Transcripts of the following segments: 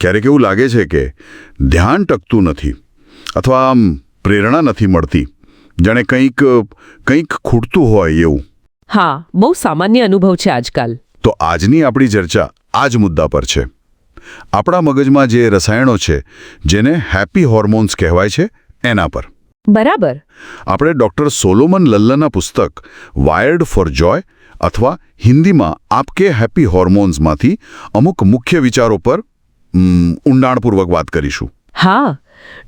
ક્યારેક એવું લાગે છે કે ધ્યાન ટકતું નથી અથવા આમ પ્રેરણા નથી મળતી, જાણે કંઈક ખૂટતું હોય એવું. હા, બહુ સામાન્ય અનુભવ છે આજકાલ. તો આજની આપણી ચર્ચા આ જ મુદ્દા પર છે. આપણા મગજમાં જે રસાયણો છે જેને હેપી હોર્મોન્સ કહેવાય છે એના પર. બરાબર. આપણે ડૉક્ટર સોલોમન લલ્લાના પુસ્તક વાયર્ડ ફોર જોય અથવા હિન્દીમાં આપકે હેપી હોર્મોન્સમાંથી અમુક મુખ્ય વિચારો પર ઊંડાણપૂર્વક વાત કરીશું. હા,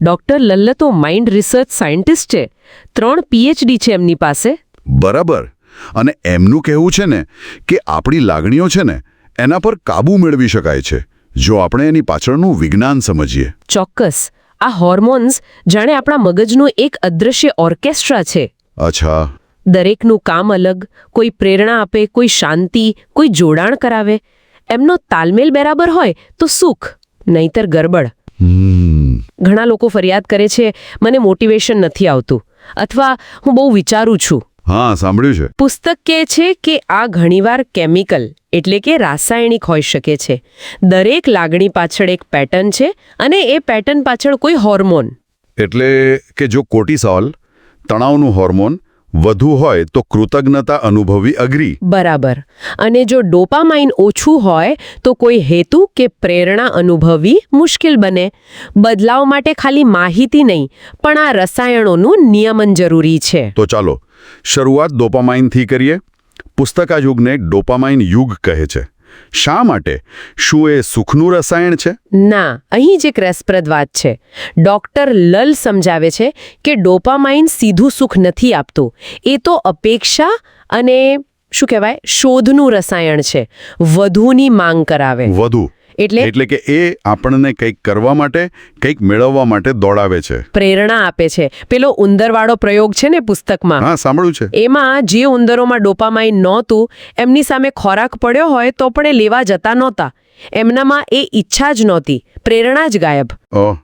ડોક્ટર લલ્લા તો માઇન્ડ રિસર્ચ સાયન્ટિસ્ટ છે. 3 PhD છે એમની પાસે. બરાબર. અને એમનું કહેવું છે ને કે આપણી લાગણીઓ છે ને એના પર કાબૂ મેળવી શકાય છે જો આપણે એની પાછળનું વિજ્ઞાન સમજીએ. ચોક્કસ. આ હોર્મોન્સ જાણે આપણા મગજનું એક અદૃશ્ય ઓર્કેસ્ટ્રા છે. અચ્છા. દરેકનું કામ અલગ, કોઈ પ્રેરણા આપે, કોઈ શાંતિ, કોઈ જોડાણ કરાવે. એમનો તાલમેલ બરાબર હોય તો સુખ, નહીતર ગરબડ. ઘણા લોકો ફરિયાદ કરે છે, મને મોટિવેશન નથી આવતું અથવા હું બહુ વિચારું છું. હા, સાંભળ્યું છે. પુસ્તક કહે છે કે આ ઘણીવાર કેમિકલ એટલે કે રાસાયણિક હોઈ શકે છે. દરેક લાગણી પાછળ એક પેટર્ન છે અને એ પેટર્ન પાછળ કોઈ હોર્મોન. એટલે કે જો કોર્ટિસોલ, તણાવનું હોર્મોન વધુ હોય તો કૃતજ્ઞતા અનુભવવી અઘરી. બરાબર. અને જો ડોપામાઇન ઓછું હોય તો કોઈ હેતુ કે પ્રેરણા અનુભવવી મુશ્કેલ બને. બદલાવ માટે ખાલી માહિતી નહીં પણ આ રસાયણોનું નિયમન જરૂરી છે. તો ચાલો શરૂઆત ડોપામાઇનથી કરીએ. પુસ્તક આ યુગને ડોપામાઇન યુગ કહે છે. શા માટે? શું એ સુખનું રસાયણ છે? ના, અહીં જ એક રસપ્રદ વાત છે. ડોક્ટર લલ સમજાવે છે કે ડોપામાઇન સીધું સુખ નથી આપતું. એ તો અપેક્ષા અને શું કહેવાય શોધનું રસાયણ છે. વધુની માંગ કરાવે. વધુ એટલે કે એ આપણને કંઈક કરવા માટે, કંઈક મેળવવા માટે દોડાવે છે. પ્રેરણા આપે છે. પેલો ઉંદરવાળો પ્રયોગ છે ને પુસ્તકમાં. હા, સાંભળ્યું છે. એમાં જે ઉંદરોમાં ડોપામાઇન નહોતું એમની સામે ખોરાક પડ્યો હોય તો પણ એ લેવા જતા નહોતા. એમનામાં એ ઈચ્છા જ નહોતી, પ્રેરણા જ ગાયબ. ઓહ,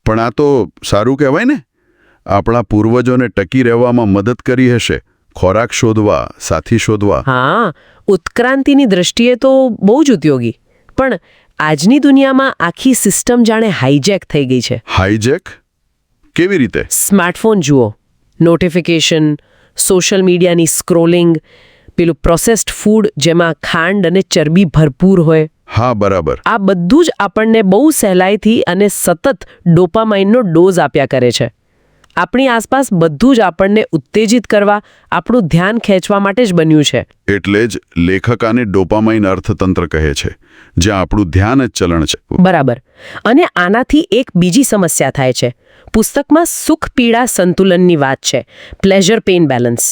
પણ આ તો સારું કહેવાય ને. આપણા પૂર્વજોને ટકી રહેવામાં મદદ કરી હશે. ખોરાક શોધવા, સાથી શોધવા. હા, ઉત્ક્રાંતિની દ્રષ્ટિએ તો બહુ જ ઉપયોગી. પણ આજની દુનિયામાં આખી સિસ્ટમ જાણે હાઈજેક થઈ ગઈ છે. હાઈજેક? કેવી રીતે? સ્માર્ટફોન જુઓ, નોટિફિકેશન, સોશિયલ મીડિયાની સ્ક્રોલિંગ, પેલું પ્રોસેસ્ડ ફૂડ જેમાં ખાંડ અને ચરબી ભરપૂર હોય. હા, બરાબર. આ બધું જ આપણને બહુ સહેલાઈથી અને સતત ડોપામાઇનનો ડોઝ આપ્યા કરે છે. આપણી આસપાસ બધું જ આપણને ઉત્તેજિત કરવા, આપણું ધ્યાન ખેંચવા માટે જ બન્યું છે. એટલે જ લેખક આને ડોપામાઇન અર્થતંત્ર કહે છે, જ્યાં આપણું ધ્યાન જ ચલણ છે. બરાબર. અને આનાથી એક બીજી સમસ્યા થાય છે. પુસ્તકમાં સુખ પીડા સંતુલનની વાત છે. Pleasure pain balance.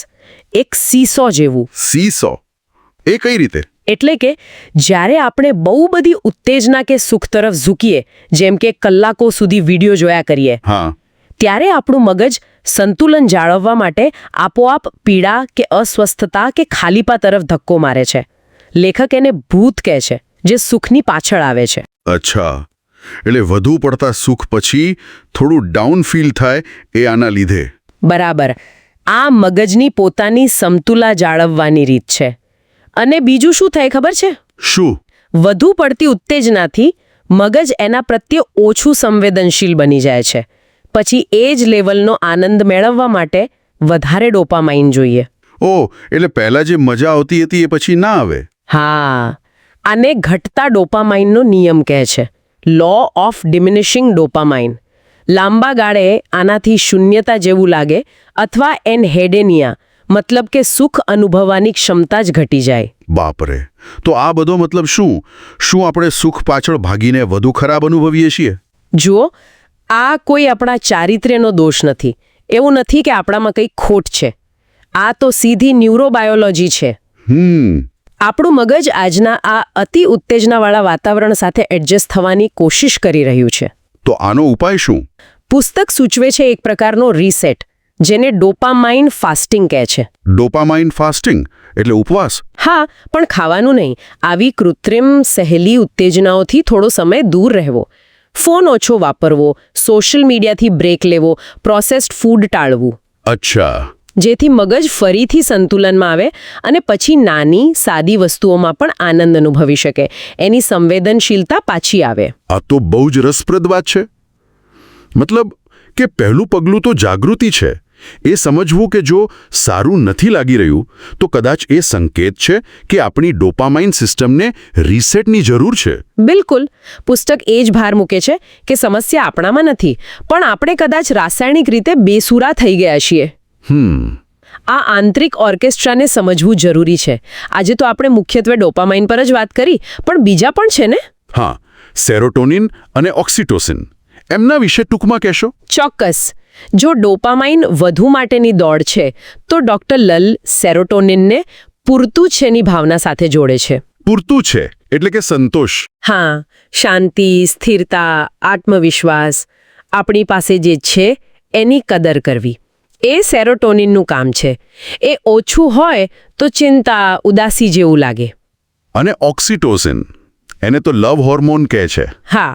એક સીસો જેવું. સીસો? એ કઈ રીતે? એટલે કે જ્યારે આપણે બહુ બધી ઉત્તેજના કે સુખ તરફ ઝૂકીએ, જેમ કે કલાકો સુધી વિડીયો જોયા કરીએ, હા, ત્યારે આપણું મગજ સંતુલન જાળવવા માટે આપોઆપ પીડા કે અસ્વસ્થતા કે ખાલીપા તરફ ધક્કો મારે છે. લેખક એને ભૂત કહે છે, જે સુખની પાછળ આવે છે. અચ્છા. એટલે વધુ પડતા સુખ પછી થોડું ડાઉન ફીલ થાય એ આના લીધે. બરાબર. આ મગજની પોતાની સમતુલા જાળવવાની રીત છે. અને બીજું શું થાય ખબર છે? શું? વધુ પડતી ઉત્તેજનાથી મગજ એના પ્રત્યે ઓછું સંવેદનશીલ બની જાય છે. પછી એ જ લેવલનો આનંદ મેળવવા માટે વધારે ડોપામાઇન જોઈએ. ઓહ, એટલે પહેલા જે મજા આવતી હતી એ પછી ના આવે. હા, આને ઘટતા ડોપામાઇનનો નિયમ કહે છે. Law of diminishing dopamine. લાંબા ગાળે આનાથી શૂન્યતા જેવું લાગે અથવા એનહેડેનિયા, મતલબ કે સુખ અનુભવવાની ક્ષમતા જ ઘટી જાય. બાપરે. તો આ બધો મતલબ શું? શું આપણે સુખ પાછળ ભાગીને વધુ ખરાબ અનુભવીએ છીએ? જુઓ, આ કોઈ આપણા ચારિત્ર્યનો દોષ નથી. એવું નથી કે આપણામાં કંઈ ખોટ છે. આ તો સીધી ન્યુરોબાયોલોજી છે. આપણું મગજ આજના આ અતિ ઉત્તેજનાવાળા વાતાવરણ સાથે એડજસ્ટ થવાની કોશિશ કરી રહ્યું છે. તો આનો ઉપાય શું? પુસ્તક સૂચવે છે એક પ્રકારનો રીસેટ, જેને ડોપામાઇન ફાસ્ટિંગ કહે છે. ડોપામાઇન ફાસ્ટિંગ એટલે ઉપવાસ? હા, પણ ખાવાનું નહીં. આવી કૃત્રિમ સહેલી ઉત્તેજનાઓથી થોડો સમય દૂર રહેવો. ફોન ઓછો વાપરવો, સોશિયલ મીડિયાથી બ્રેક લેવો, પ્રોસેસ્ડ ફૂડ ટાળવું. અચ્છા. જેથી મગજ ફરીથી સંતુલનમાં આવે અને પછી નાની સાદી વસ્તુઓમાં પણ આનંદ અનુભવી શકે, એની સંવેદનશીલતા પાછી આવે. આ તો બહુ જ રસપ્રદ વાત છે. મતલબ કે પહેલું પગલું તો જાગૃતિ છે. એ સમજવું કે જો સારું નથી લાગી રહ્યું તો કદાચ એ સંકેત છે કે આપણી ડોપામાઇન સિસ્ટમને રીસેટની જરૂર છે. બિલકુલ. પુસ્તક એ જ ભાર મૂકે છે કે સમસ્યા આપણામાં નથી, પણ આપણે કદાચ રાસાયણિક રીતે બેસૂરા થઈ ગયા છીએ. આ આંતરિક ઓર્કેસ્ટ્રાને સમજવું જરૂરી છે. આજે તો આપણે મુખ્યત્વે ડોપામાઇન પર જ વાત કરી, પણ બીજા પણ છે ને? હા, સેરોટોનિન અને ઓક્સિટોસિન. એમના વિશે ટૂંકમાં કહેશો? ચોક્કસ. જો ડોપામાઇન વધુ માટેની દોડ છે તો ડોક્ટર લલ સેરોટોનિનને પૂરતું છેની ભાવના સાથે જોડે છે. પૂરતું છે એટલે કે સંતોષ. હા, શાંતિ, સ્થિરતા, આત્મવિશ્વાસ, આપણી પાસે જે છે એની કદર કરવી, એ સેરોટોનિનનું કામ છે. એ ઓછું હોય તો ચિંતા, ઉદાસી જેવું લાગે. અને ઓક્સિટોસિન, એને તો લવ હોર્મોન કહે છે. હા,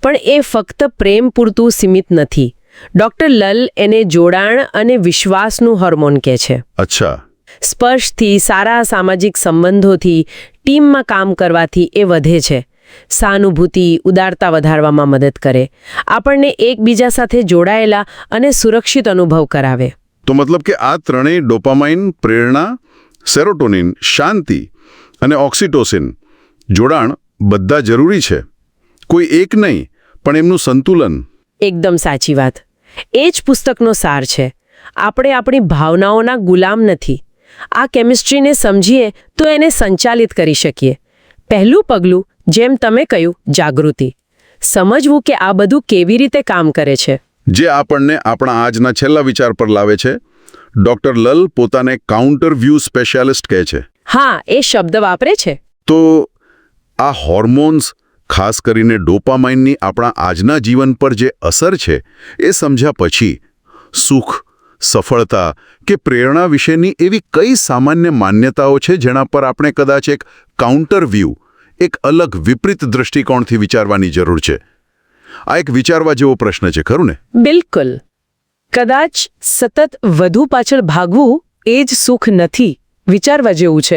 પણ એ ફક્ત પ્રેમ પૂરતું સીમિત નથી. ડોક્ટર લલ એને જોડાણ અને વિશ્વાસનું હોર્મોન કહે છે. અચ્છા. સ્પર્શથી, સારા સામાજિક સંબંધોથી, ટીમમાં કામ કરવાથી એ વધે છે. સહાનુભૂતિ, ઉદારતા વધારવામાં મદદ કરે, આપણને એકબીજા સાથે જોડાયેલા અને સુરક્ષિત અનુભવ કરાવે. તો મતલબ કે આ ત્રણેય ડોપામાઇન, પ્રેરણા, સેરોટોનિન, શાંતિ અને ઓક્સિટોસિન, જોડાણ બધા જરૂરી છે. કોઈ એક નહીં, પણ એમનું સંતુલન. એકદમ સાચી વાત. એ જ પુસ્તકનો સાર છે. આપણે આપણી ભાવનાઓના ગુલામ નથી. આ કેમિસ્ટ્રીને સમજીએ તો એને સંચાલિત કરી શકીએ. પહેલું પગલું, જેમ તમે કહ્યું, જાગૃતિ. સમજવું કે આ બધું કેવી રીતે કામ કરે છે. જે આપણને આપણા આજના છેલ્લા વિચાર પર લાવે છે. ડોક્ટર લલ પોતાને કાઉન્ટર વ્યૂ સ્પેશિયાલિસ્ટ કહે છે. હા, એ શબ્દ વાપરે છે. તો આ હોર્મોન્સ, ખાસ કરીને ડોપામાઇનની આપણા આજના જીવન પર જે અસર છે એ સમજ્યા પછી સુખ, સફળતા કે પ્રેરણા વિશેની એવી કઈ સામાન્ય માન્યતાઓ છે જેના પર આપણે કદાચ એક કાઉન્ટર વ્યૂ, એક અલગ વિપરીત દૃષ્ટિકોણથી વિચારવાની જરૂર છે? આ એક વિચારવા જેવો પ્રશ્ન છે, ખરું ને? બિલકુલ. કદાચ સતત વધુ પાછળ ભાગવું એ જ સુખ નથી, વિચારવા જેવું છે.